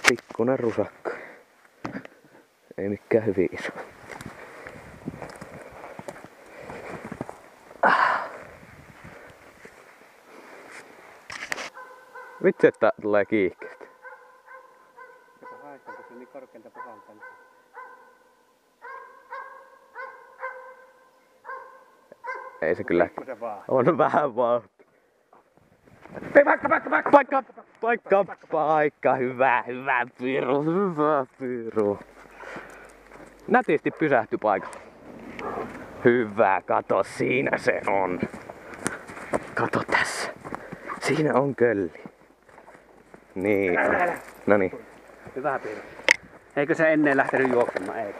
Pikkunen rusakka. Ei mikään hyvin iso. Vitsi, että tulee kiihkeästi. Joka haistaa, kun se on niin korkealta puhaltaa. Ei se kyllä. Vaan. On vähän vauhti. Paikka. Hyvä Piru. Nätisti pysähtyi paikalla. Hyvä, kato, siinä se on. Kato tässä. Siinä on kölli. Niin. Noniin. Hyvä Piru. Eikö se ennen lähtenyt juoksemaan? Ei.